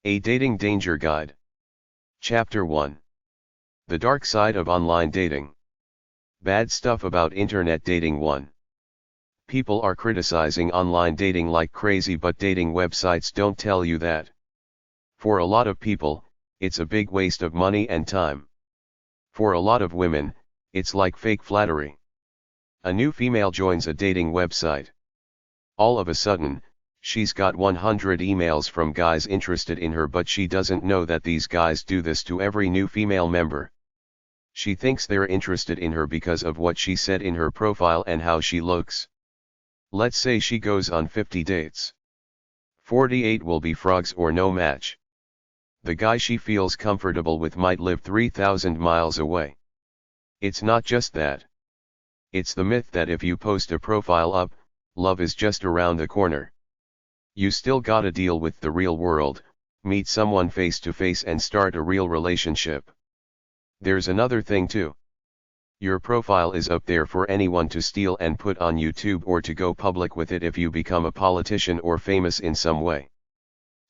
A Dating Danger Guide. Chapter 1. The Dark Side of Online Dating. Bad Stuff About Internet Dating 1. People are criticizing online dating like crazy, but dating websites don't tell you that. For a lot of people, it's a big waste of money and time. For a lot of women, it's like fake flattery. A new female joins a dating website. All of a sudden, she's got 100 emails from guys interested in her, but she doesn't know that these guys do this to every new female member. She thinks they're interested in her because of what she said in her profile and how she looks. Let's say she goes on 50 dates. 48 will be frogs or no match. The guy she feels comfortable with might live 3,000 miles away. It's not just that. It's the myth that if you post a profile up, love is just around the corner. You still gotta deal with the real world, meet someone face to face and start a real relationship. There's another thing too. Your profile is up there for anyone to steal and put on YouTube, or to go public with it if you become a politician or famous in some way.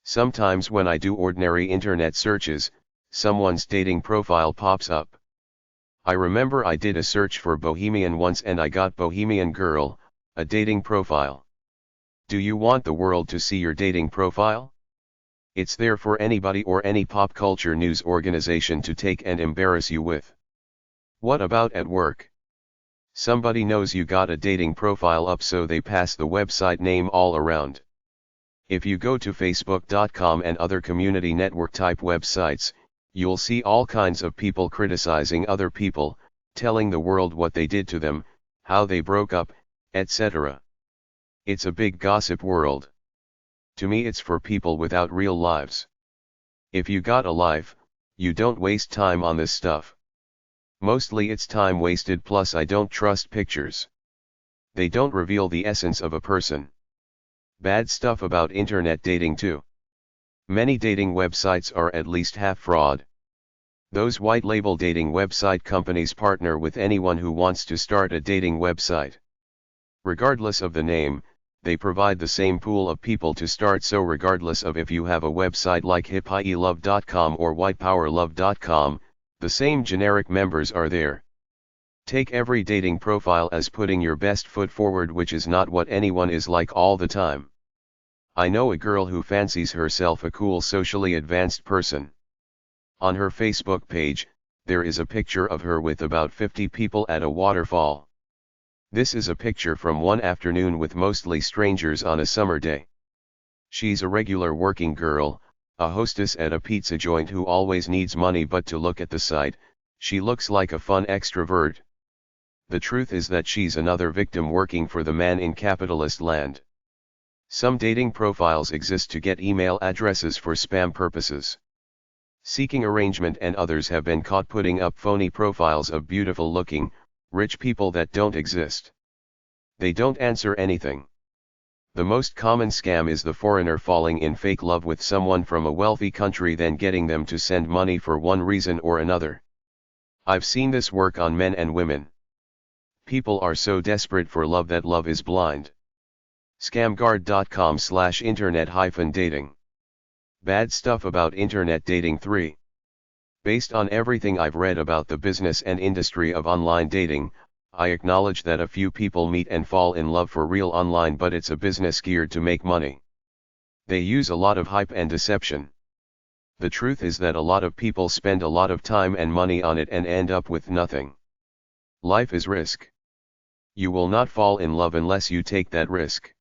Sometimes when I do ordinary internet searches, someone's dating profile pops up. I remember I did a search for Bohemian once and I got Bohemian Girl, a dating profile. Do you want the world to see your dating profile? It's there for anybody or any pop culture news organization to take and embarrass you with. What about at work? Somebody knows you got a dating profile up, so they pass the website name all around. If you go to Facebook.com and other community network type websites, you'll see all kinds of people criticizing other people, telling the world what they did to them, how they broke up, etc. It's a big gossip world. To me, it's for people without real lives. If you got a life, you don't waste time on this stuff. Mostly it's time wasted, plus I don't trust pictures. They don't reveal the essence of a person. Bad stuff about internet dating too. Many dating websites are at least half fraud. Those white label dating website companies partner with anyone who wants to start a dating website. Regardless of the name, they provide the same pool of people to start, so regardless of if you have a website like hippylove.com or whitepowerlove.com, the same generic members are there. Take every dating profile as putting your best foot forward, which is not what anyone is like all the time. I know a girl who fancies herself a cool, socially advanced person. On her Facebook page, there is a picture of her with about 50 people at a waterfall. This is a picture from one afternoon with mostly strangers on a summer day. She's a regular working girl, a hostess at a pizza joint who always needs money, but to look at the site, she looks like a fun extrovert. The truth is that she's another victim working for the man in capitalist land. Some dating profiles exist to get email addresses for spam purposes. Seeking arrangement, and others have been caught putting up phony profiles of beautiful looking, rich people that don't exist. They don't answer anything. The most common scam is the foreigner falling in fake love with someone from a wealthy country, then getting them to send money for one reason or another. I've seen this work on men and women. People are so desperate for love that love is blind. Scamguard.com/internet-dating. Bad stuff about internet dating 3. Based on everything I've read about the business and industry of online dating, I acknowledge that a few people meet and fall in love for real online, but it's a business geared to make money. They use a lot of hype and deception. The truth is that a lot of people spend a lot of time and money on it and end up with nothing. Life is risk. You will not fall in love unless you take that risk.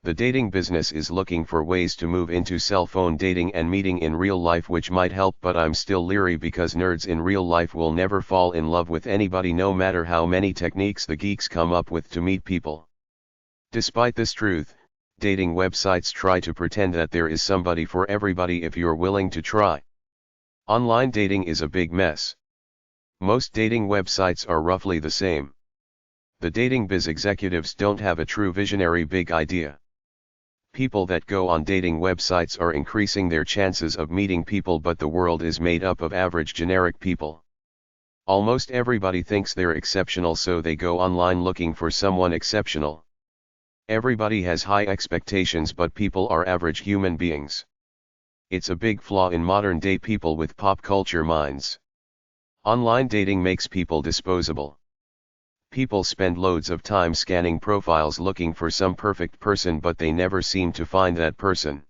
The dating business is looking for ways to move into cell phone dating and meeting in real life, which might help, but I'm still leery because nerds in real life will never fall in love with anybody, no matter how many techniques the geeks come up with to meet people. Despite this truth, dating websites try to pretend that there is somebody for everybody if you're willing to try. Online dating is a big mess. Most dating websites are roughly the same. The dating biz executives don't have a true visionary big idea. People that go on dating websites are increasing their chances of meeting people, but the world is made up of average generic people. Almost everybody thinks they're exceptional, so they go online looking for someone exceptional. Everybody has high expectations, but people are average human beings. It's a big flaw in modern-day people with pop culture minds. Online dating makes people disposable. People spend loads of time scanning profiles looking for some perfect person, but they never seem to find that person.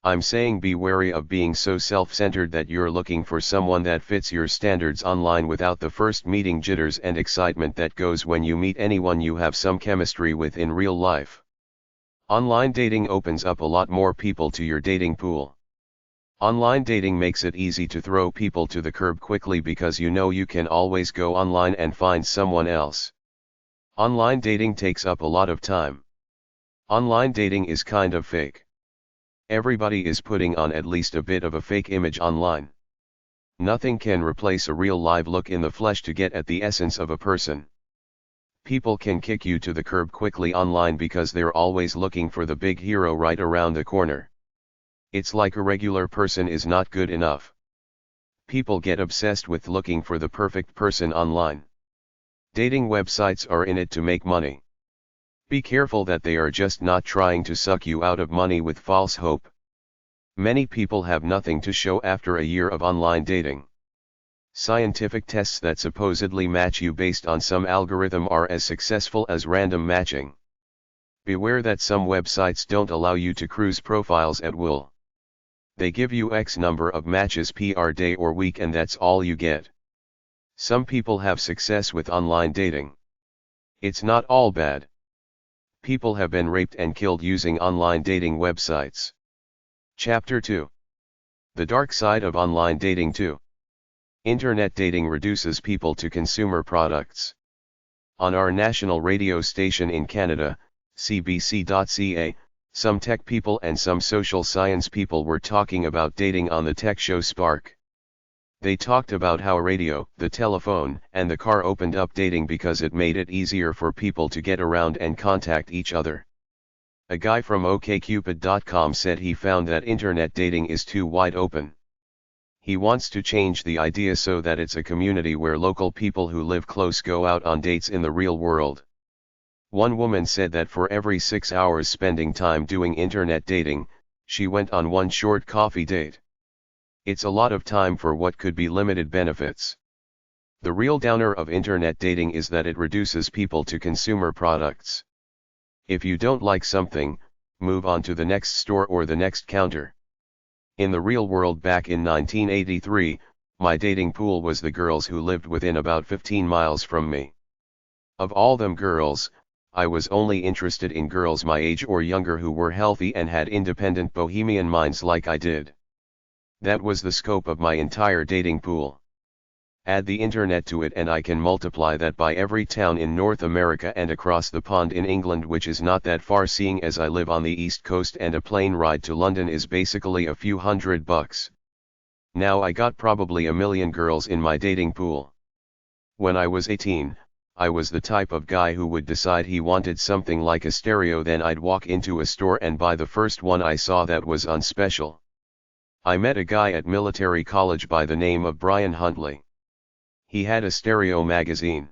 I'm saying be wary of being so self-centered that you're looking for someone that fits your standards online without the first meeting jitters and excitement that goes when you meet anyone you have some chemistry with in real life. Online dating opens up a lot more people to your dating pool. Online dating makes it easy to throw people to the curb quickly because you know you can always go online and find someone else. Online dating takes up a lot of time. Online dating is kind of fake. Everybody is putting on at least a bit of a fake image online. Nothing can replace a real live look in the flesh to get at the essence of a person. People can kick you to the curb quickly online because they're always looking for the big hero right around the corner. It's like a regular person is not good enough. People get obsessed with looking for the perfect person online. Dating websites are in it to make money. Be careful that they are just not trying to suck you out of money with false hope. Many people have nothing to show after a year of online dating. Scientific tests that supposedly match you based on some algorithm are as successful as random matching. Beware that some websites don't allow you to cruise profiles at will. They give you X number of matches per day or week and that's all you get. Some people have success with online dating. It's not all bad. People have been raped and killed using online dating websites. Chapter 2. The Dark Side of Online Dating 2. Internet dating reduces people to consumer products. On our national radio station in Canada, CBC.ca, some tech people and some social science people were talking about dating on the tech show Spark. They talked about how radio, the telephone, and the car opened up dating because it made it easier for people to get around and contact each other. A guy from OkCupid.com said he found that internet dating is too wide open. He wants to change the idea so that it's a community where local people who live close go out on dates in the real world. One woman said that for every 6 hours spending time doing internet dating, she went on one short coffee date. It's a lot of time for what could be limited benefits. The real downer of internet dating is that it reduces people to consumer products. If you don't like something, move on to the next store or the next counter. In the real world back in 1983, my dating pool was the girls who lived within about 15 miles from me. Of all them girls, I was only interested in girls my age or younger who were healthy and had independent bohemian minds like I did. That was the scope of my entire dating pool. Add the internet to it and I can multiply that by every town in North America and across the pond in England, which is not that far seeing as I live on the East Coast and a plane ride to London is basically a few $100. Now I got probably 1 million girls in my dating pool. When I was 18, I was the type of guy who would decide he wanted something like a stereo, then I'd walk into a store and buy the first one I saw that was on special. I met a guy at military college by the name of Brian Huntley. He had a stereo magazine.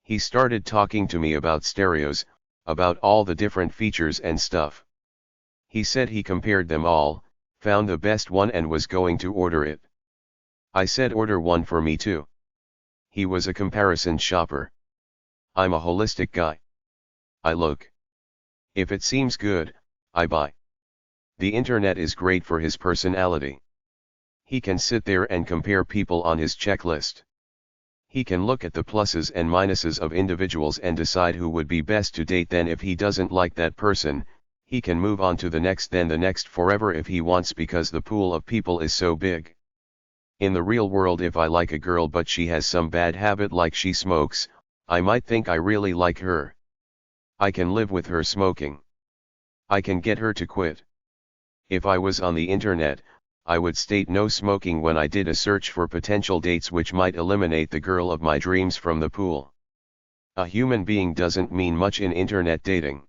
He started talking to me about stereos, about all the different features and stuff. He said he compared them all, found the best one and was going to order it. I said order one for me too. He was a comparison shopper. I'm a holistic guy. I look. If it seems good, I buy. The internet is great for his personality. He can sit there and compare people on his checklist. He can look at the pluses and minuses of individuals and decide who would be best to date. Then if he doesn't like that person, he can move on to the next, then the next, forever if he wants, because the pool of people is so big. In the real world, if I like a girl but she has some bad habit like she smokes, I might think I really like her. I can live with her smoking. I can get her to quit. If I was on the internet, I would state no smoking when I did a search for potential dates, which might eliminate the girl of my dreams from the pool. A human being doesn't mean much in internet dating.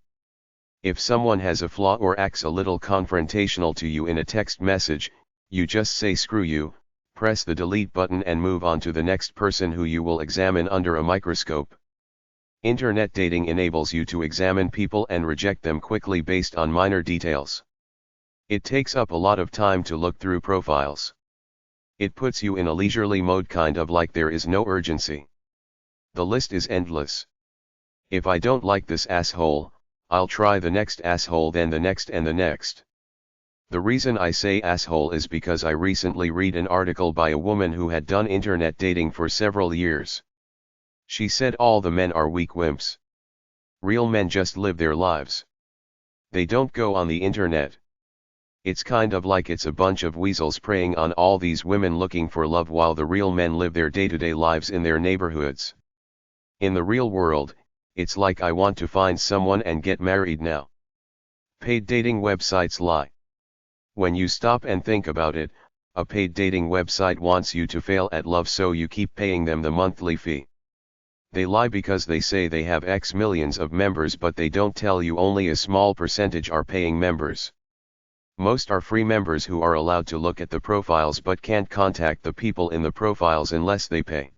If someone has a flaw or acts a little confrontational to you in a text message, you just say screw you, press the delete button and move on to the next person who you will examine under a microscope. Internet dating enables you to examine people and reject them quickly based on minor details. It takes up a lot of time to look through profiles. It puts you in a leisurely mode, kind of like there is no urgency. The list is endless. If I don't like this asshole, I'll try the next asshole, then the next and the next. The reason I say asshole is because I recently read an article by a woman who had done internet dating for several years. She said all the men are weak wimps. Real men just live their lives. They don't go on the internet. It's kind of like it's a bunch of weasels preying on all these women looking for love, while the real men live their day-to-day lives in their neighborhoods. In the real world, it's like I want to find someone and get married now. Paid dating websites lie. When you stop and think about it, a paid dating website wants you to fail at love, so you keep paying them the monthly fee. They lie because they say they have X millions of members, but they don't tell you only a small percentage are paying members. Most are free members who are allowed to look at the profiles but can't contact the people in the profiles unless they pay.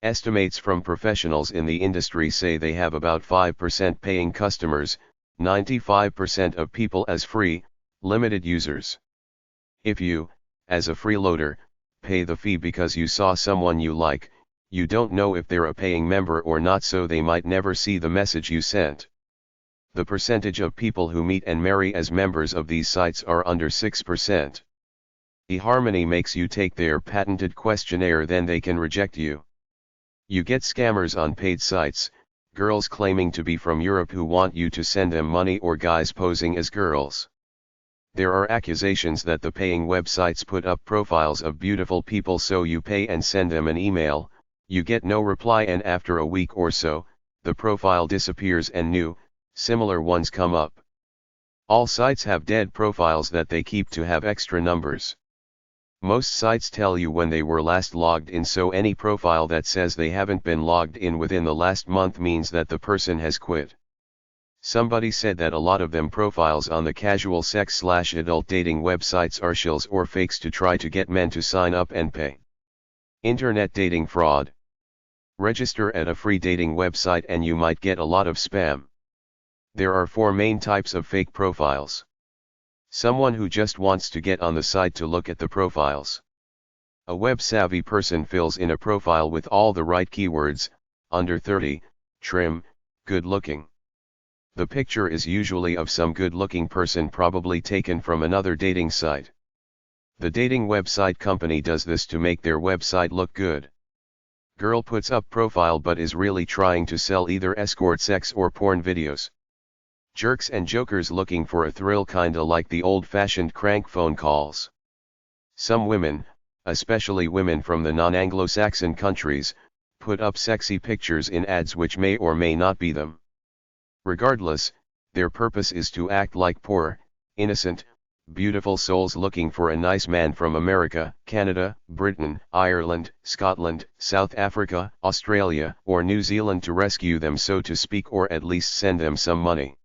Estimates from professionals in the industry say they have about 5% paying customers, 95% of people as free, limited users. If you, as a freeloader, pay the fee because you saw someone you like, you don't know if they're a paying member or not, so they might never see the message you sent. The percentage of people who meet and marry as members of these sites are under 6%. Eharmony makes you take their patented questionnaire, then they can reject you. You get scammers on paid sites, girls claiming to be from Europe who want you to send them money, or guys posing as girls. There are accusations that the paying websites put up profiles of beautiful people, so you pay and send them an email, you get no reply, and after a week or so, the profile disappears and new, similar ones come up. All sites have dead profiles that they keep to have extra numbers. Most sites tell you when they were last logged in, so any profile that says they haven't been logged in within the last month means that the person has quit. Somebody said that a lot of them profiles on the casual sex/adult dating websites are shills or fakes to try to get men to sign up and pay. Internet dating fraud. Register at a free dating website and you might get a lot of spam. There are 4 main types of fake profiles. Someone who just wants to get on the site to look at the profiles. A web-savvy person fills in a profile with all the right keywords: under 30, trim, good looking. The picture is usually of some good-looking person, probably taken from another dating site. The dating website company does this to make their website look good. Girl puts up profile but is really trying to sell either escort sex or porn videos. Jerks and jokers looking for a thrill, kinda like the old-fashioned crank phone calls. Some women, especially women from the non-Anglo-Saxon countries, put up sexy pictures in ads which may or may not be them. Regardless, their purpose is to act like poor, innocent, beautiful souls looking for a nice man from America, Canada, Britain, Ireland, Scotland, South Africa, Australia, or New Zealand to rescue them, so to speak, or at least send them some money.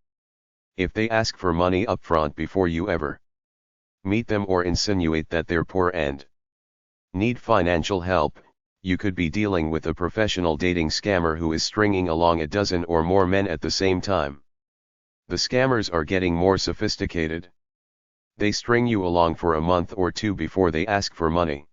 If they ask for money upfront before you ever meet them, or insinuate that they're poor and need financial help, you could be dealing with a professional dating scammer who is stringing along a dozen or more men at the same time. The scammers are getting more sophisticated. They string you along for a month or 2 before they ask for money.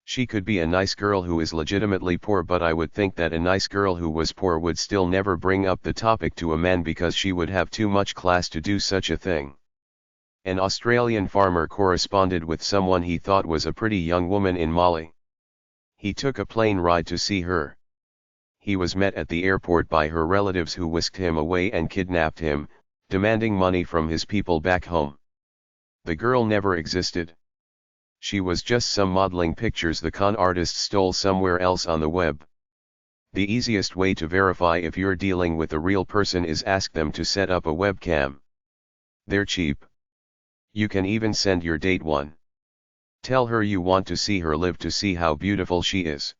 She could be a nice girl who is legitimately poor, but I would think that a nice girl who was poor would still never bring up the topic to a man because she would have too much class to do such a thing. An Australian farmer corresponded with someone he thought was a pretty young woman in Mali. He took a plane ride to see her. He was met at the airport by her relatives, who whisked him away and kidnapped him, demanding money from his people back home. The girl never existed. She was just some modeling pictures the con artist stole somewhere else on the web. The easiest way to verify if you're dealing with a real person is ask them to set up a webcam. They're cheap. You can even send your date one. Tell her you want to see her live to see how beautiful she is.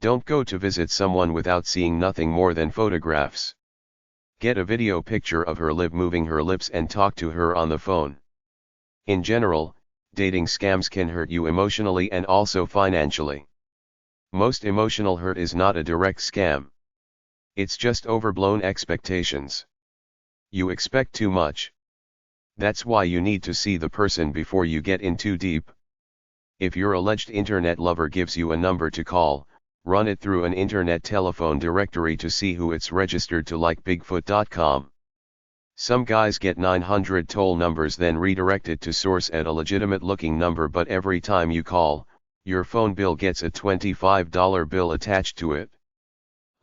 Don't go to visit someone without seeing nothing more than photographs. Get a video picture of her live moving her lips and talk to her on the phone. In general, dating scams can hurt you emotionally and also financially. Most emotional hurt is not a direct scam. It's just overblown expectations. You expect too much. That's why you need to see the person before you get in too deep. If your alleged internet lover gives you a number to call, run it through an internet telephone directory to see who it's registered to, like Bigfoot.com. Some guys get 900 toll numbers then redirected to source at a legitimate looking number, but every time you call, your phone bill gets a $25 bill attached to it.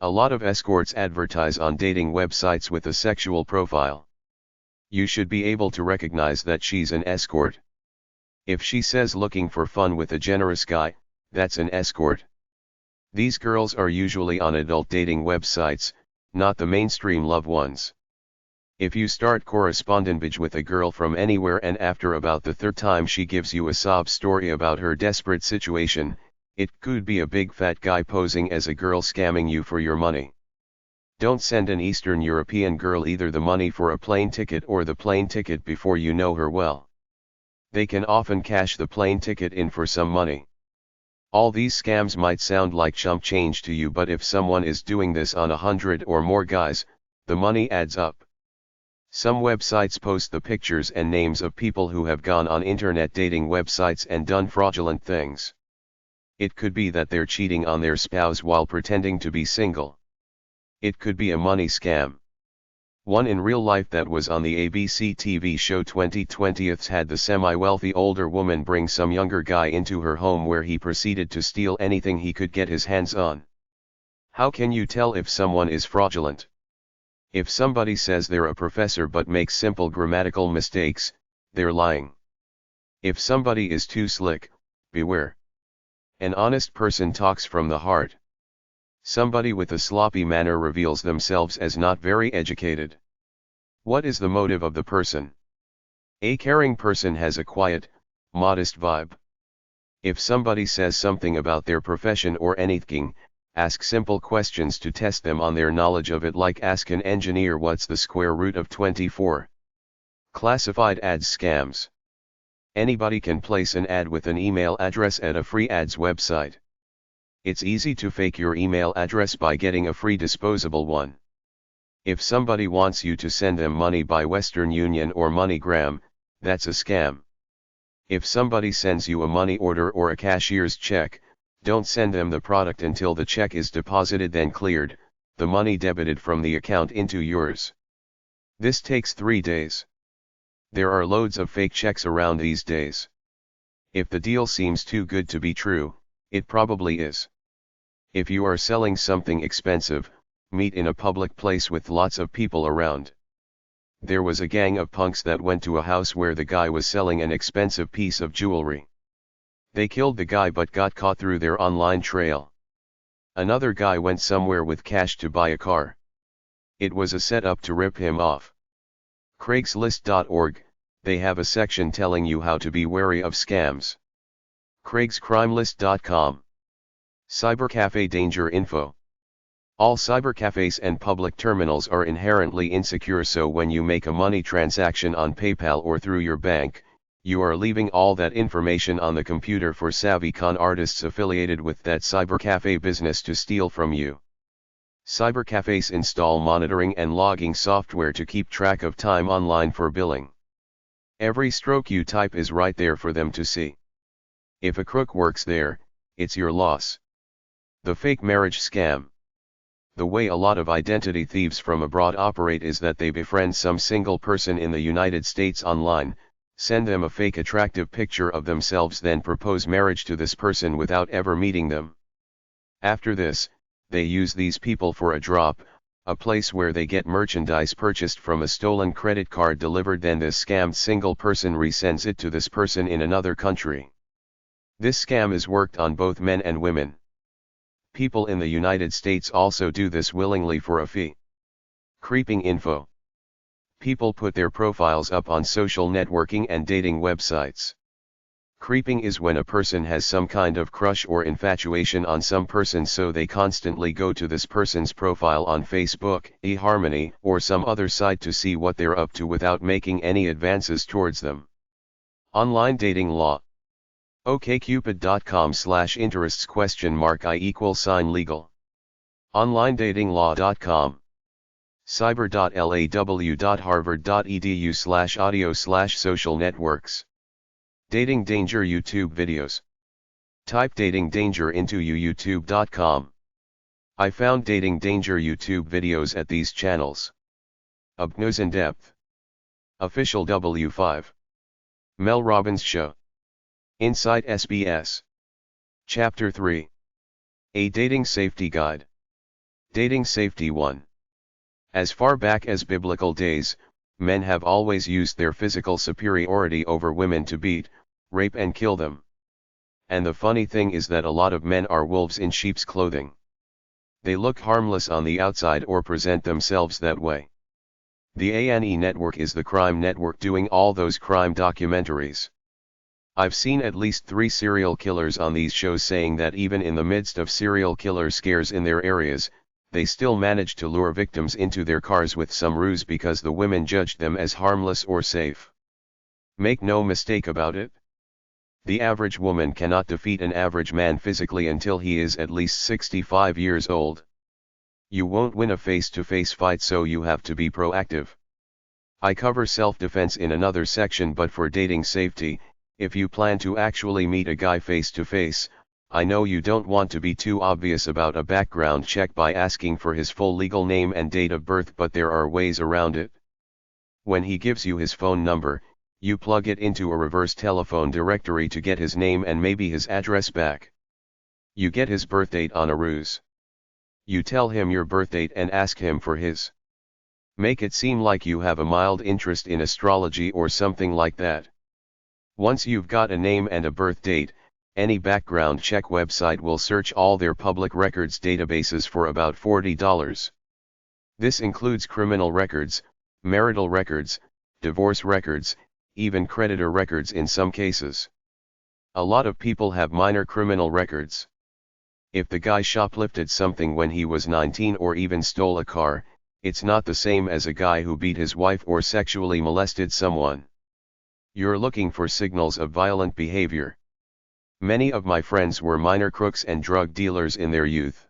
A lot of escorts advertise on dating websites with a sexual profile. You should be able to recognize that she's an escort. If she says looking for fun with a generous guy, that's an escort. These girls are usually on adult dating websites, not the mainstream love ones. If you start correspondence with a girl from anywhere and after about the third time she gives you a sob story about her desperate situation, it could be a big fat guy posing as a girl scamming you for your money. Don't send an Eastern European girl either the money for a plane ticket or the plane ticket before you know her well. They can often cash the plane ticket in for some money. All these scams might sound like chump change to you, but if someone is doing this on 100 or more guys, the money adds up. Some websites post the pictures and names of people who have gone on internet dating websites and done fraudulent things. It could be that they're cheating on their spouse while pretending to be single. It could be a money scam. One in real life that was on the ABC TV show 2020 had the semi-wealthy older woman bring some younger guy into her home where he proceeded to steal anything he could get his hands on. How can you tell if someone is fraudulent? If somebody says they're a professor but makes simple grammatical mistakes, they're lying. If somebody is too slick, beware. An honest person talks from the heart. Somebody with a sloppy manner reveals themselves as not very educated. What is the motive of the person? A caring person has a quiet, modest vibe. If somebody says something about their profession or anything, ask simple questions to test them on their knowledge of it, like ask an engineer what's the square root of 24. Classified ads scams. Anybody can place an ad with an email address at a free ads website. It's easy to fake your email address by getting a free disposable one. If somebody wants you to send them money by Western Union or MoneyGram, that's a scam. If somebody sends you a money order or a cashier's check, don't send them the product until the check is deposited then cleared, the money debited from the account into yours. This takes 3 days. There are loads of fake checks around these days. If the deal seems too good to be true, it probably is. If you are selling something expensive, meet in a public place with lots of people around. There was a gang of punks that went to a house where the guy was selling an expensive piece of jewelry. They killed the guy but got caught through their online trail. Another guy went somewhere with cash to buy a car. It was a setup to rip him off. Craigslist.org, they have a section telling you how to be wary of scams. CraigsCrimeList.com. Cybercafe Danger Info. All cybercafes and public terminals are inherently insecure, so when you make a money transaction on PayPal or through your bank, you are leaving all that information on the computer for savvy con artists affiliated with that cybercafe business to steal from you. Cybercafes install monitoring and logging software to keep track of time online for billing. Every stroke you type is right there for them to see. If a crook works there, it's your loss. The fake marriage scam. The way a lot of identity thieves from abroad operate is that they befriend some single person in the United States online, send them a fake attractive picture of themselves, then propose marriage to this person without ever meeting them. After this, they use these people for a drop, a place where they get merchandise purchased from a stolen credit card delivered, then this scammed single person resends it to this person in another country. This scam is worked on both men and women. People in the United States also do this willingly for a fee. Creeping info. People put their profiles up on social networking and dating websites. Creeping is when a person has some kind of crush or infatuation on some person, so they constantly go to this person's profile on Facebook, Eharmony, or some other site to see what they're up to without making any advances towards them. Online dating law. okcupid.com/interests?I=legal. onlinedatinglaw.com cyber.law.harvard.edu/audio/social networks. Dating Danger YouTube videos. Type Dating Danger into youtube.com. I found Dating Danger YouTube videos at these channels. News in Depth. Official W5. Mel Robbins Show. Insight SBS. Chapter 3. A Dating Safety Guide. Dating Safety 1. As far back as biblical days, men have always used their physical superiority over women to beat, rape and kill them. And the funny thing is that a lot of men are wolves in sheep's clothing. They look harmless on the outside or present themselves that way. The A&E network is the crime network doing all those crime documentaries. I've seen at least 3 serial killers on these shows saying that even in the midst of serial killer scares in their areas, they still manage to lure victims into their cars with some ruse because the women judged them as harmless or safe. Make no mistake about it. The average woman cannot defeat an average man physically until he is at least 65 years old. You won't win a face-to-face fight, so you have to be proactive. I cover self-defense in another section, but for dating safety, if you plan to actually meet a guy face-to-face, I know you don't want to be too obvious about a background check by asking for his full legal name and date of birth, but there are ways around it. When he gives you his phone number, you plug it into a reverse telephone directory to get his name and maybe his address back. You get his birthdate on a ruse. You tell him your birthdate and ask him for his. Make it seem like you have a mild interest in astrology or something like that. Once you've got a name and a birth date, any background check website will search all their public records databases for about $40. This includes criminal records, marital records, divorce records, even creditor records in some cases. A lot of people have minor criminal records. If the guy shoplifted something when he was 19 or even stole a car, it's not the same as a guy who beat his wife or sexually molested someone. You're looking for signals of violent behavior. Many of my friends were minor crooks and drug dealers in their youth.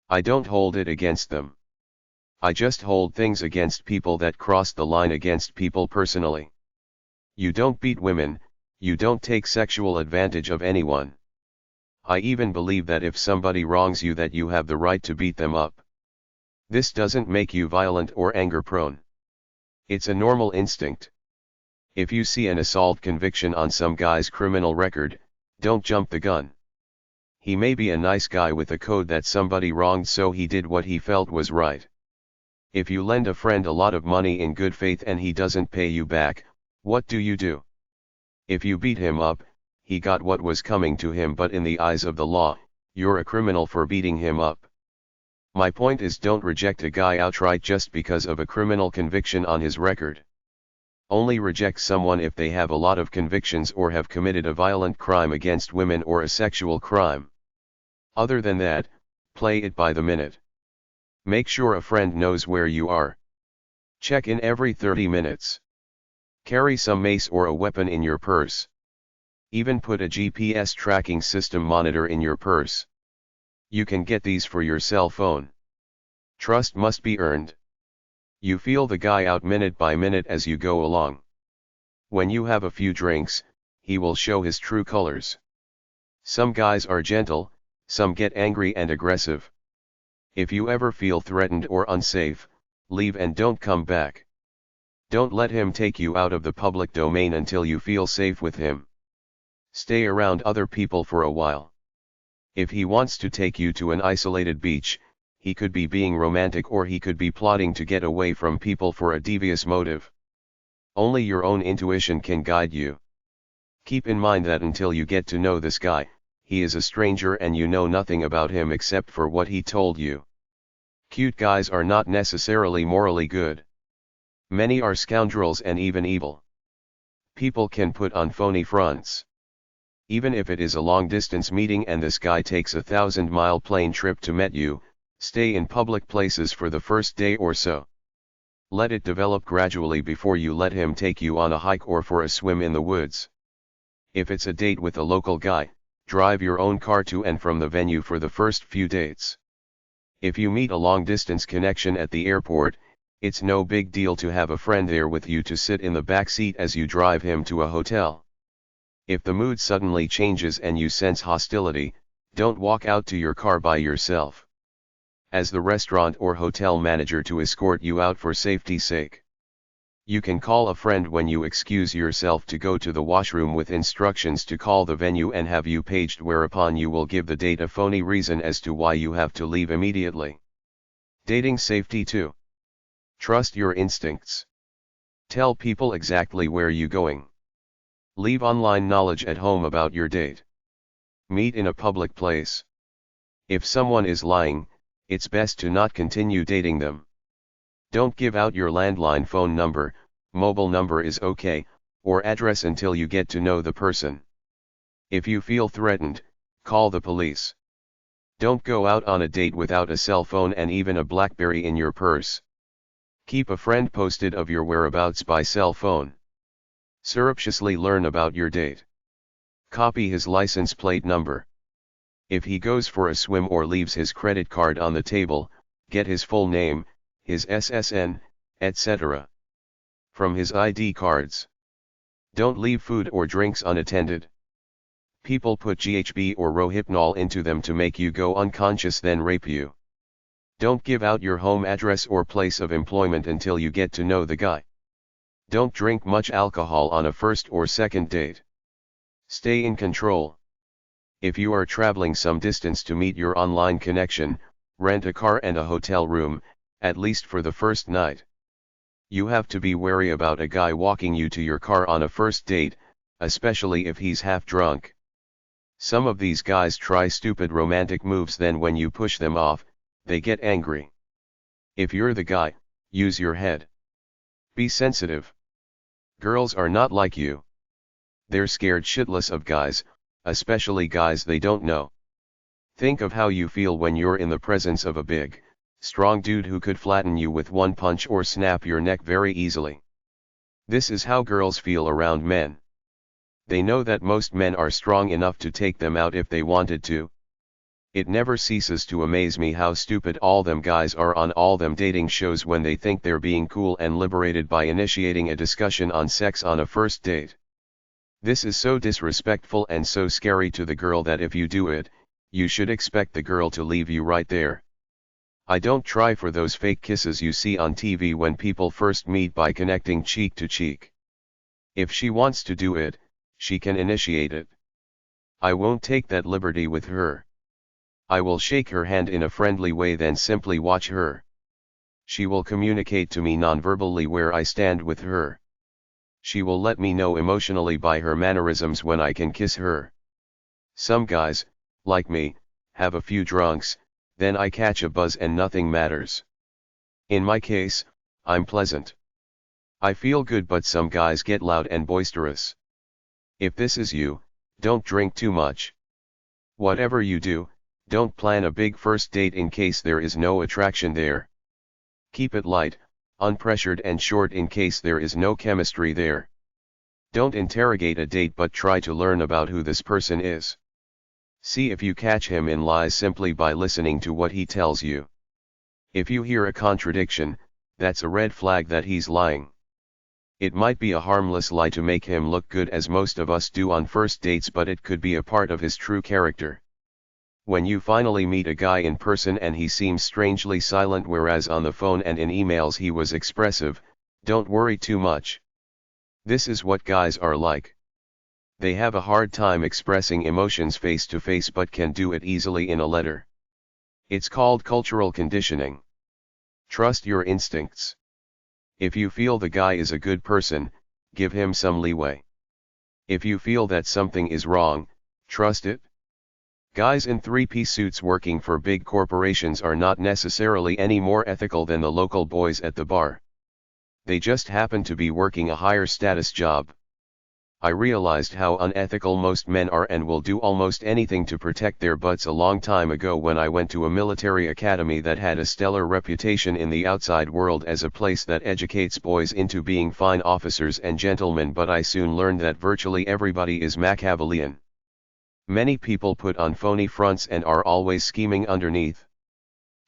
I don't hold it against them. I just hold things against people that cross the line against people personally. You don't beat women, you don't take sexual advantage of anyone. I even believe that if somebody wrongs you, that you have the right to beat them up. This doesn't make you violent or anger prone. It's a normal instinct. If you see an assault conviction on some guy's criminal record, don't jump the gun. He may be a nice guy with a code that somebody wronged, so he did what he felt was right. If you lend a friend a lot of money in good faith and he doesn't pay you back, what do? If you beat him up, he got what was coming to him, but in the eyes of the law, you're a criminal for beating him up. My point is, don't reject a guy outright just because of a criminal conviction on his record. Only reject someone if they have a lot of convictions or have committed a violent crime against women or a sexual crime. Other than that, play it by the minute. Make sure a friend knows where you are. Check in every 30 minutes. Carry some mace or a weapon in your purse. Even put a GPS tracking system monitor in your purse. You can get these for your cell phone. Trust must be earned. You feel the guy out minute by minute as you go along. When you have a few drinks, he will show his true colors. Some guys are gentle, some get angry and aggressive. If you ever feel threatened or unsafe, leave and don't come back. Don't let him take you out of the public domain until you feel safe with him. Stay around other people for a while. If he wants to take you to an isolated beach, he could be being romantic or he could be plotting to get away from people for a devious motive. Only your own intuition can guide you. Keep in mind that until you get to know this guy, he is a stranger and you know nothing about him except for what he told you. Cute guys are not necessarily morally good. Many are scoundrels and even evil. People can put on phony fronts. Even if it is a long-distance meeting and this guy takes a 1,000-mile plane trip to meet you, stay in public places for the first day or so. Let it develop gradually before you let him take you on a hike or for a swim in the woods. If it's a date with a local guy, drive your own car to and from the venue for the first few dates. If you meet a long-distance connection at the airport, It's no big deal to have a friend there with you to sit in the back seat as you drive him to a hotel. If the mood suddenly changes and you sense hostility, don't walk out to your car by yourself. Ask the restaurant or hotel manager to escort you out for safety's sake. You can call a friend when you excuse yourself to go to the washroom with instructions to call the venue and have you paged, whereupon you will give the date a phony reason as to why you have to leave immediately. Dating safety 2. Trust your instincts. Tell people exactly where you're going. Leave online knowledge at home about your date. Meet in a public place. If someone is lying, it's best to not continue dating them. Don't give out your landline phone number, mobile number is okay, or address until you get to know the person. If you feel threatened, call the police. Don't go out on a date without a cell phone and even a BlackBerry in your purse. Keep a friend posted of your whereabouts by cell phone. Surreptitiously learn about your date. Copy his license plate number. If he goes for a swim or leaves his credit card on the table, get his full name, his SSN, etc. from his ID cards. Don't leave food or drinks unattended. People put GHB or Rohypnol into them to make you go unconscious, then rape you. Don't give out your home address or place of employment until you get to know the guy. Don't drink much alcohol on a first or second date. Stay in control. If you are traveling some distance to meet your online connection, rent a car and a hotel room, at least for the first night. You have to be wary about a guy walking you to your car on a first date, especially if he's half drunk. Some of these guys try stupid romantic moves, then when you push them off, they get angry. If you're the guy, use your head. Be sensitive. Girls are not like you. They're scared shitless of guys, especially guys they don't know. Think of how you feel when you're in the presence of a big, strong dude who could flatten you with one punch or snap your neck very easily. This is how girls feel around men. They know that most men are strong enough to take them out if they wanted to. It never ceases to amaze me how stupid all them guys are on all them dating shows when they think they're being cool and liberated by initiating a discussion on sex on a first date. This is so disrespectful and so scary to the girl that if you do it, you should expect the girl to leave you right there. I don't try for those fake kisses you see on TV when people first meet by connecting cheek to cheek. If she wants to do it, she can initiate it. I won't take that liberty with her. I will shake her hand in a friendly way, then simply watch her. She will communicate to me non-verbally where I stand with her. She will let me know emotionally by her mannerisms when I can kiss her. Some guys, like me, have a few drunks, then I catch a buzz and nothing matters. In my case, I'm pleasant. I feel good, but some guys get loud and boisterous. If this is you, don't drink too much. Whatever you do, don't plan a big first date in case there is no attraction there. Keep it light, unpressured and short in case there is no chemistry there. Don't interrogate a date, but try to learn about who this person is. See if you catch him in lies simply by listening to what he tells you. If you hear a contradiction, that's a red flag that he's lying. It might be a harmless lie to make him look good, as most of us do on first dates, but it could be a part of his true character. When you finally meet a guy in person and he seems strangely silent, whereas on the phone and in emails he was expressive, don't worry too much. This is what guys are like. They have a hard time expressing emotions face to face, but can do it easily in a letter. It's called cultural conditioning. Trust your instincts. If you feel the guy is a good person, give him some leeway. If you feel that something is wrong, trust it. Guys in three-piece suits working for big corporations are not necessarily any more ethical than the local boys at the bar. They just happen to be working a higher status job. I realized how unethical most men are and will do almost anything to protect their butts a long time ago when I went to a military academy that had a stellar reputation in the outside world as a place that educates boys into being fine officers and gentlemen, but I soon learned that virtually everybody is Machiavellian. Many people put on phony fronts and are always scheming underneath.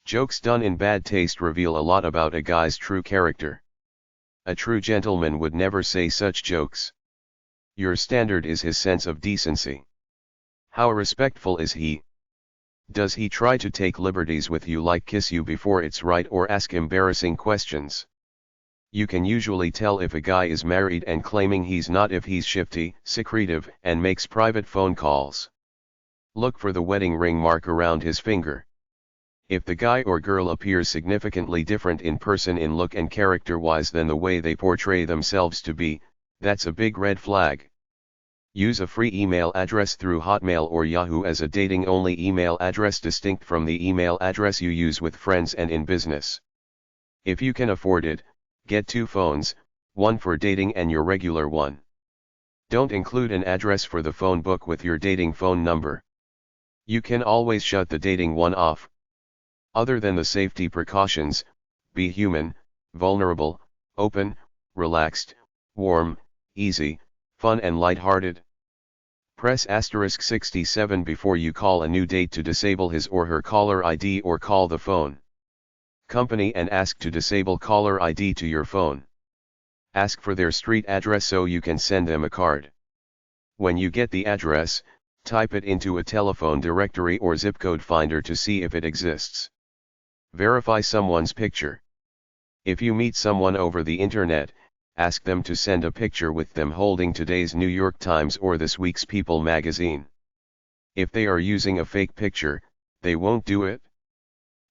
Jokes done in bad taste reveal a lot about a guy's true character. A true gentleman would never say such jokes. Your standard is his sense of decency. How respectful is he? Does he try to take liberties with you, like kiss you before it's right or ask embarrassing questions? You can usually tell if a guy is married and claiming he's not if he's shifty, secretive, and makes private phone calls. Look for the wedding ring mark around his finger. If the guy or girl appears significantly different in person in look and character-wise than the way they portray themselves to be, that's a big red flag. Use a free email address through Hotmail or Yahoo as a dating-only email address distinct from the email address you use with friends and in business. If you can afford it, get 2 phones, one for dating and your regular one. Don't include an address for the phone book with your dating phone number. You can always shut the dating one off. Other than the safety precautions, be human, vulnerable, open, relaxed, warm, easy, fun and light-hearted. Press *67 before you call a new date to disable his or her caller ID or call the phone company and ask to disable caller ID to your phone. Ask for their street address so you can send them a card. When you get the address, type it into a telephone directory or zip code finder to see if it exists. Verify someone's picture. If you meet someone over the internet, ask them to send a picture with them holding today's New York Times or this week's People magazine. If they are using a fake picture, they won't do it.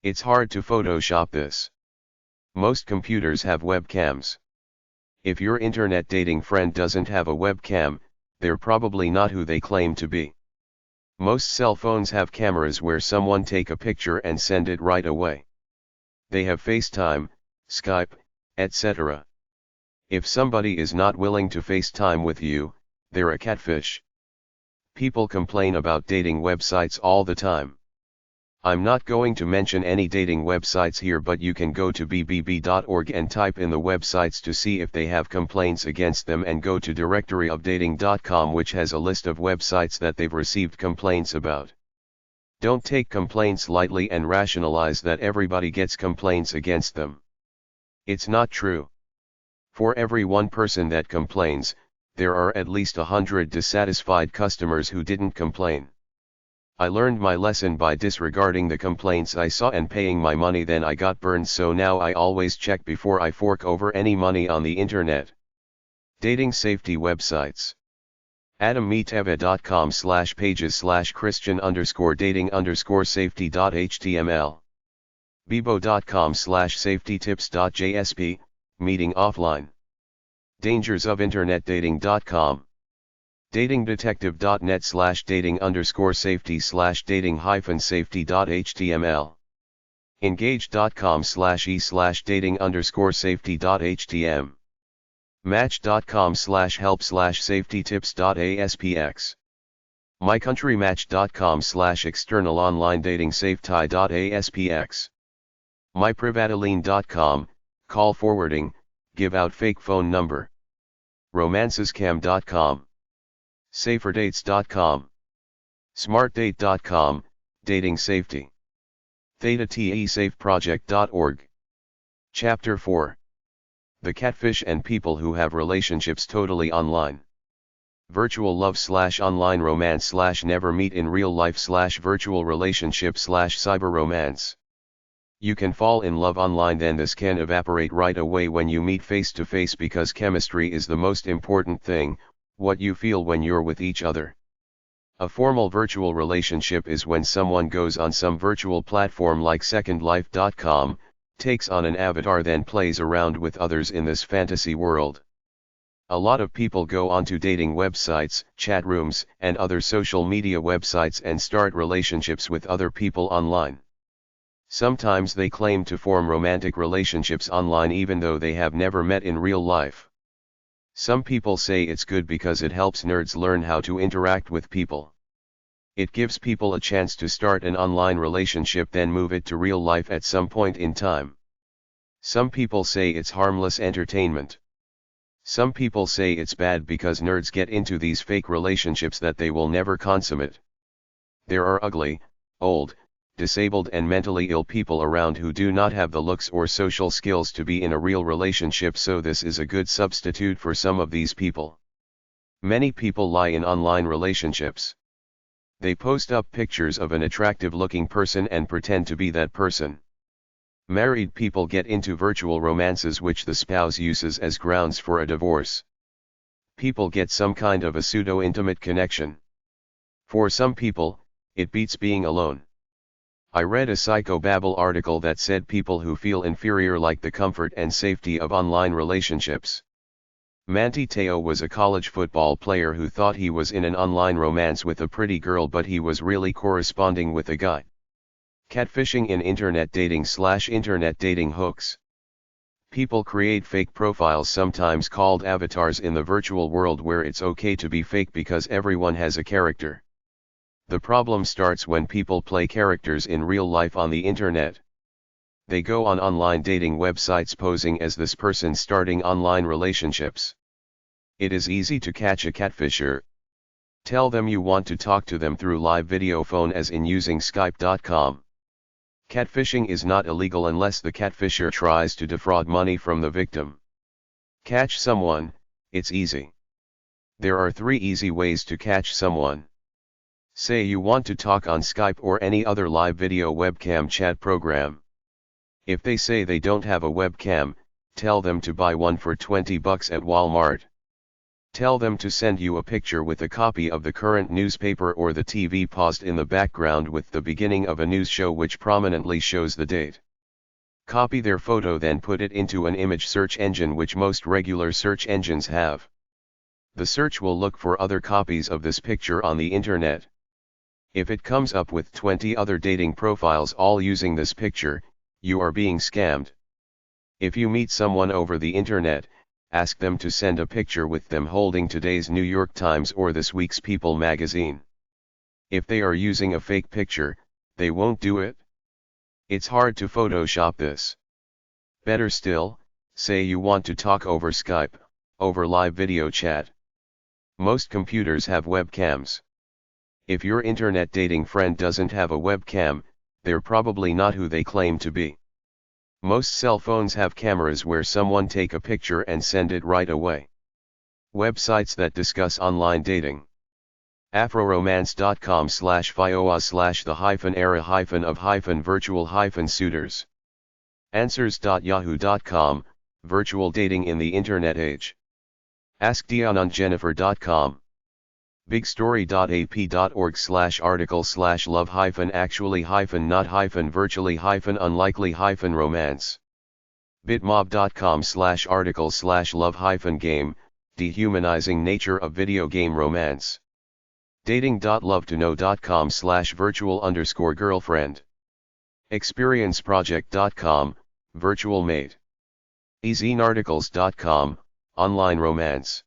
It's hard to Photoshop this. Most computers have webcams. If your internet dating friend doesn't have a webcam, they're probably not who they claim to be. Most cell phones have cameras where someone take a picture and send it right away. They have FaceTime, Skype, etc. If somebody is not willing to FaceTime with you, they're a catfish. People complain about dating websites all the time. I'm not going to mention any dating websites here, but you can go to bbb.org and type in the websites to see if they have complaints against them, and go to directoryofdating.com, which has a list of websites that they've received complaints about. Don't take complaints lightly and rationalize that everybody gets complaints against them. It's not true. For every one person that complains, there are at least 100 dissatisfied customers who didn't complain. I learned my lesson by disregarding the complaints I saw and paying my money. Then I got burned, so now I always check before I fork over any money on the internet. Dating safety websites. adammeteva.com/pages/Christian_dating_safety.html. Bebo.com/safetytips.jsp, meeting offline. dangersofinternetdating.com. dating-detective.net/dating_safety/dating-safety.html. engage.com/e/dating_safety.htm. match.com/help/safetytips.aspx. mycountrymatch.com/external-online-dating-safety.aspx. myprivataline.com, call forwarding, give out fake phone number. romancescam.com. saferdates.com. smartdate.com, dating safety. theta-safeproject.org. Chapter 4. The Catfish and People Who Have Relationships Totally Online. Virtual love/online romance/never meet in real life/virtual relationship/cyber romance. You can fall in love online, then this can evaporate right away when you meet face to face, because chemistry is the most important thing, what you feel when you're with each other. A formal virtual relationship is when someone goes on some virtual platform like secondlife.com, takes on an avatar, then plays around with others in this fantasy world. A lot of people go onto dating websites, chat rooms, and other social media websites and start relationships with other people online. Sometimes they claim to form romantic relationships online even though they have never met in real life. Some people say it's good because it helps nerds learn how to interact with people. It gives people a chance to start an online relationship, then move it to real life at some point in time. Some people say it's harmless entertainment. Some people say it's bad because nerds get into these fake relationships that they will never consummate. There are ugly, old, disabled and mentally ill people around who do not have the looks or social skills to be in a real relationship, so this is a good substitute for some of these people. Many people lie in online relationships. They post up pictures of an attractive-looking person and pretend to be that person. Married people get into virtual romances which the spouse uses as grounds for a divorce. People get some kind of a pseudo-intimate connection. For some people, it beats being alone. I read a Psychobabble article that said people who feel inferior like the comfort and safety of online relationships. Manti Te'o was a college football player who thought he was in an online romance with a pretty girl, but he was really corresponding with a guy. Catfishing in internet dating/internet dating hooks. People create fake profiles, sometimes called avatars, in the virtual world where it's okay to be fake because everyone has a character. The problem starts when people play characters in real life on the internet. They go on online dating websites posing as this person, starting online relationships. It is easy to catch a catfisher. Tell them you want to talk to them through live video phone, as in using Skype.com. Catfishing is not illegal unless the catfisher tries to defraud money from the victim. Catch someone, it's easy. There are 3 easy ways to catch someone. Say you want to talk on Skype or any other live video webcam chat program. If they say they don't have a webcam, tell them to buy one for $20 at Walmart. Tell them to send you a picture with a copy of the current newspaper or the TV paused in the background with the beginning of a news show which prominently shows the date. Copy their photo, then put it into an image search engine which most regular search engines have. The search will look for other copies of this picture on the internet. If it comes up with 20 other dating profiles all using this picture, you are being scammed. If you meet someone over the internet, ask them to send a picture with them holding today's New York Times or this week's People magazine. If they are using a fake picture, they won't do it. It's hard to Photoshop this. Better still, say you want to talk over Skype, over live video chat. Most computers have webcams. If your internet dating friend doesn't have a webcam, they're probably not who they claim to be. Most cell phones have cameras where someone take a picture and send it right away. Websites that discuss online dating. afroromance.com/the-era-of-virtual-suitors. Answers.yahoo.com, virtual dating in the internet age. AskDiononJennifer.com. bigstory.ap.org/article/love-not-virtually-unlikely-romance. bitmob.com/article/love-game, dehumanizing nature of video game romance. dating.lovetoknow.com/virtual_girlfriend. experienceproject.com, virtual mate. ezinarticles.com, online romance.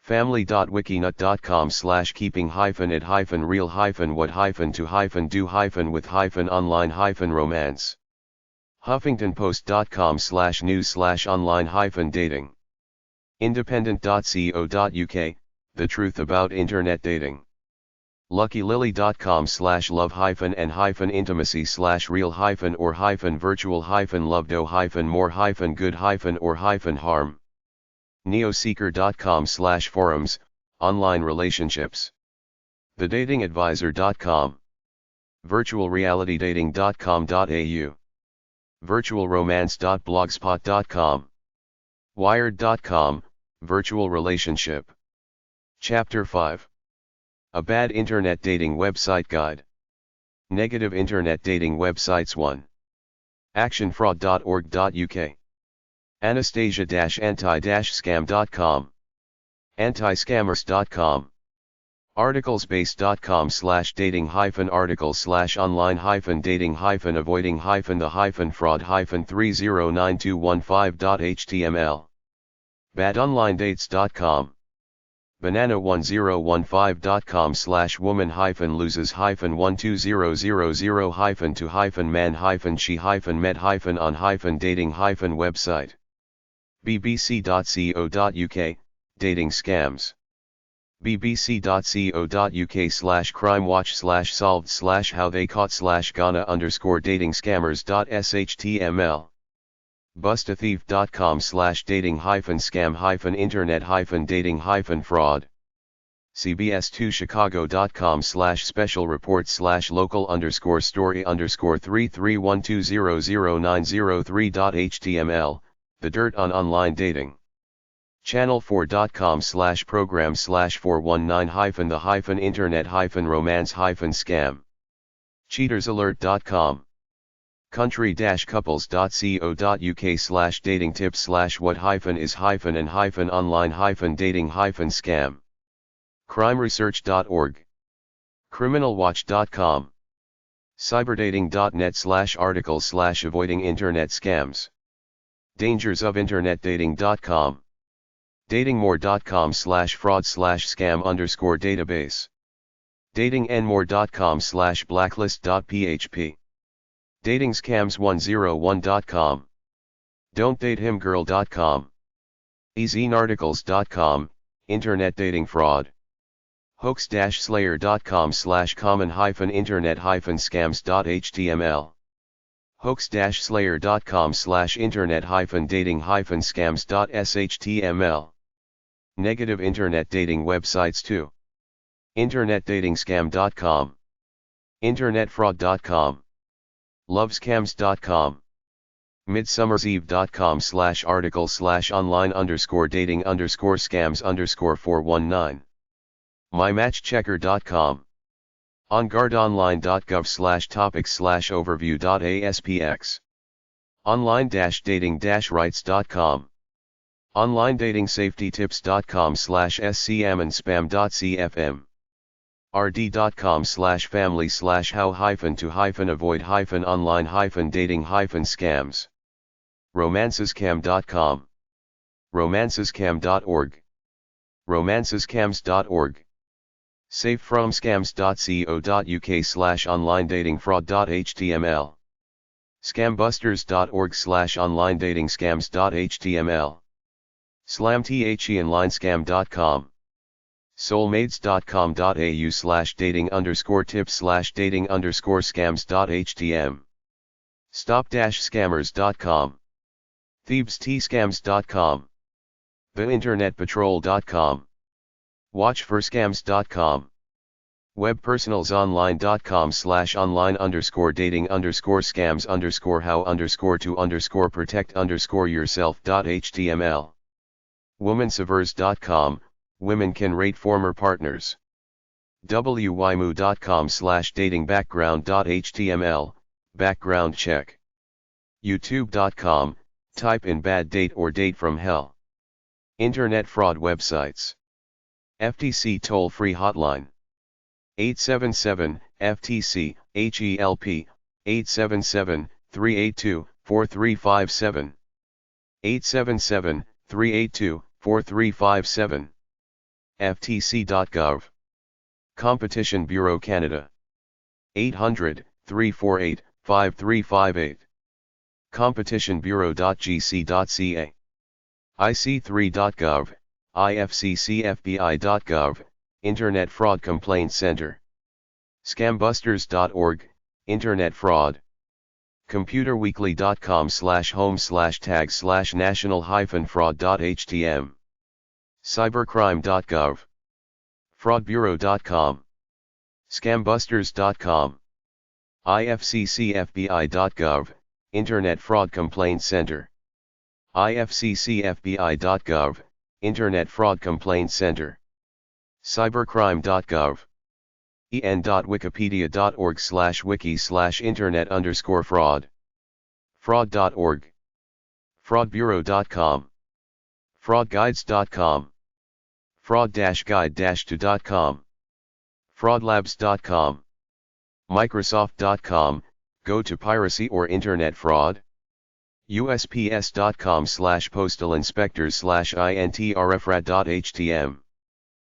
family.wiki.nut.com/keeping-it-what-to-do-with-online-dating. huffingtonpost.com/news/online-dating. independent.co.uk, the truth about internet dating. luckylily.com/love-or-virtual-love-do-more-good-or-harm. neoseeker.com/forums, online relationships. thedatingadvisor.com. virtualrealitydating.com.au. virtualromance.blogspot.com. wired.com, virtual relationship. Chapter 5. A bad internet dating website guide. Negative internet dating websites 1. actionfraud.org.uk. Anastasia-anti-scam.com. Antiscammers.com. articles-based.com/dating-articles/online-dating-avoiding-the-fraud-309215.html. badonlinedates.com. banana1015.com/woman-loses-12000-to-man-she-met-on-dating-website. bbc.co.uk, dating scams. bbc.co.uk/crime-watch/how-they-caught/Ghana_dating-scammers.html bustathief.com/dating-internet-dating-fraud cbs2chicago.com/special report/local_story_331200903.html The Dirt on Online Dating. channel4.com/program/419-the-internet-romance-scam. cheatersalert.com. country-couples.co.uk/dating tips/what-is-and-online-dating-scam. crimeresearch.org. criminalwatch.com. cyberdating.net/articles/avoiding internet scams. dangersofinternetdating.com. datingmore.com/fraud/scam_database. datingnmore.com/blacklist.php. datingscams101.com. don'tdatehimgirl.com. easyarticles.com, internet dating fraud. hoax-slayer.com/common-internet-scams.html. hoax-slayer.com/internet-dating-scams.shtml. Negative internet dating websites too. internetdatingscam.com. internetfraud.com. lovescams.com. midsummerseve.com/article/online_dating_scams_419. mymatchchecker.com. onguardonline.gov/topics/overview.aspx. online-dating-rights.com. online-dating-safety-tips.com/scam-and-spam.cfm. rd.com/family/how-to-avoid-online-dating-scams. romancescam.com. romancescam.org. romancescams.org. safefromscams.co.uk/online-dating-fraud.html. scambusters.org/online-dating-scams.html. slamtheonlinescam.com. soulmates.com.au/dating_tips/dating_scams.htm. stop-scammers.com. thebestscams.com. theinternetpatrol.com. watchforscams.com. webpersonals online.com/online_dating_scams_how_to_protect_yourself.html. womansavers.com, women can rate former partners. wymoo.com/datingbackground.html, background check. youtube.com, type in bad date or date from hell. Internet fraud websites. FTC toll-free hotline. 877-FTC-HELP, 877-382-4357. 877-382-4357. ftc.gov. Competition Bureau Canada. 800-348-5358. competitionbureau.gc.ca. ic3.gov, ifccfbi.gov, Internet Fraud Complaint Center. scambusters.org, Internet Fraud. computerweekly.com/home/tag/national-fraud.htm. cybercrime.gov. fraudbureau.com. scambusters.com. ifccfbi.gov, Internet Fraud Complaint Center. ifccfbi.gov, Internet Fraud Complaint Center. cybercrime.gov. en.wikipedia.org/wiki/internet_fraud. fraud.org. fraudbureau.com. fraudguides.com. fraud-guide-to.com. fraudlabs.com. microsoft.com, go to piracy or internet fraud. usps.com/postalinspectors/intrfrat.htm.